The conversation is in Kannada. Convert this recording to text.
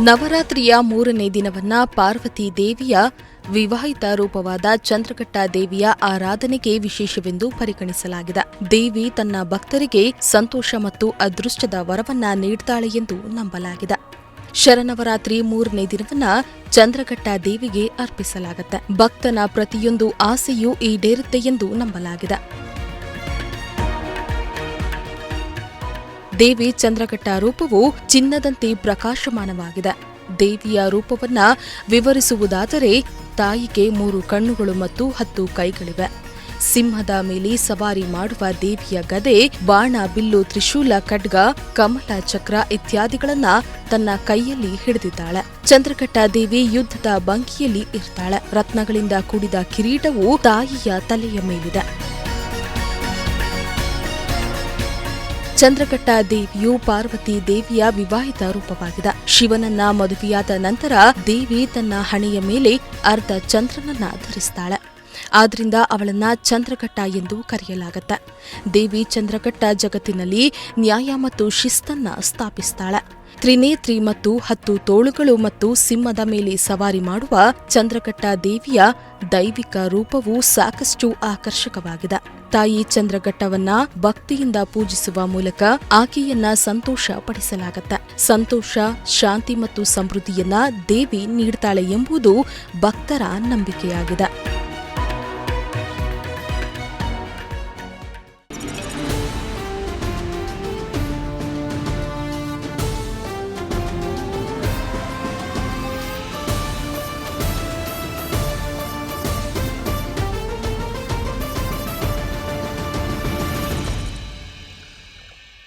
ನವರಾತ್ರಿಯ 3ನೇ ದಿನವನ್ನ ಪಾರ್ವತಿ ದೇವಿಯ ವಿವಾಹಿತ ರೂಪವಾದ ಚಂದ್ರಘಟ್ಟ ದೇವಿಯ ಆರಾಧನೆಗೆ ವಿಶೇಷವೆಂದು ಪರಿಗಣಿಸಲಾಗಿದೆ. ದೇವಿ ತನ್ನ ಭಕ್ತರಿಗೆ ಸಂತೋಷ ಮತ್ತು ಅದೃಷ್ಟದ ವರವನ್ನ ನೀಡುತ್ತಾಳೆ ಎಂದು ನಂಬಲಾಗಿದೆ. ಶರನವರಾತ್ರಿ 3ನೇ ದಿನವನ್ನ ಚಂದ್ರಘಟ್ಟ ದೇವಿಗೆ ಅರ್ಪಿಸಲಾಗುತ್ತೆ. ಭಕ್ತನ ಪ್ರತಿಯೊಂದು ಆಸೆಯೂ ಈಡೇರುತ್ತೆ ಎಂದು ನಂಬಲಾಗಿದೆ. ದೇವಿ ಚಂದ್ರಘಟ್ಟ ರೂಪವು ಚಿನ್ನದಂತೆ ಪ್ರಕಾಶಮಾನವಾಗಿದೆ. ದೇವಿಯ ರೂಪವನ್ನ ವಿವರಿಸುವುದಾದರೆ ತಾಯಿಗೆ 3 ಕಣ್ಣುಗಳು ಮತ್ತು 10 ಕೈಗಳಿವೆ. ಸಿಂಹದ ಮೇಲೆ ಸವಾರಿ ಮಾಡುವ ದೇವಿಯ ಗದೆ, ಬಾಣ, ಬಿಲ್ಲು, ತ್ರಿಶೂಲ, ಖಡ್ಗ, ಕಮಲ, ಚಕ್ರ ಇತ್ಯಾದಿಗಳನ್ನ ತನ್ನ ಕೈಯಲ್ಲಿ ಹಿಡಿದಿದ್ದಾಳೆ. ಚಂದ್ರಘಟ್ಟ ದೇವಿ ಯುದ್ಧದ ಭಂಗಿಯಲ್ಲಿ ಇರ್ತಾಳೆ. ರತ್ನಗಳಿಂದ ಕೂಡಿದ ಕಿರೀಟವು ತಾಯಿಯ ತಲೆಯ ಮೇಲಿದೆ. ಚಂದ್ರಘಟ್ಟ ದೇವಿಯು ಪಾರ್ವತಿ ದೇವಿಯ ವಿವಾಹಿತ ರೂಪವಾಗಿದೆ. ಶಿವನನ್ನ ಮದುವೆಯಾದ ನಂತರ ದೇವಿ ತನ್ನ ಹಣೆಯ ಮೇಲೆ ಅರ್ಧ ಚಂದ್ರನನ್ನ ಧರಿಸ್ತಾಳೆ. ಆದ್ರಿಂದ ಅವಳನ್ನ ಚಂದ್ರಘಟ್ಟ ಎಂದು ಕರೆಯಲಾಗುತ್ತೆ. ದೇವಿ ಚಂದ್ರಘಟ್ಟ ಜಗತ್ತಿನಲ್ಲಿ ನ್ಯಾಯ ಮತ್ತು ಶಿಸ್ತನ್ನ ಸ್ಥಾಪಿಸ್ತಾಳೆ. ತ್ರಿನೇತ್ರಿ ಮತ್ತು 10 ತೋಳುಗಳು ಮತ್ತು ಸಿಂಹದ ಮೇಲೆ ಸವಾರಿ ಮಾಡುವ ಚಂದ್ರಘಟ್ಟ ದೇವಿಯ ದೈವಿಕ ರೂಪವು ಸಾಕಷ್ಟು ಆಕರ್ಷಕವಾಗಿದೆ. ತಾಯಿ ಚಂದ್ರಘಟ್ಟವನ್ನ ಭಕ್ತಿಯಿಂದ ಪೂಜಿಸುವ ಮೂಲಕ ಆಕೆಯನ್ನ ಸಂತೋಷ ಪಡಿಸಲಾಗುತ್ತೆ. ಸಂತೋಷ, ಶಾಂತಿ ಮತ್ತು ಸಮೃದ್ಧಿಯನ್ನ ದೇವಿ ನೀಡುತ್ತಾಳೆ ಎಂಬುದು ಭಕ್ತರ ನಂಬಿಕೆಯಾಗಿದೆ.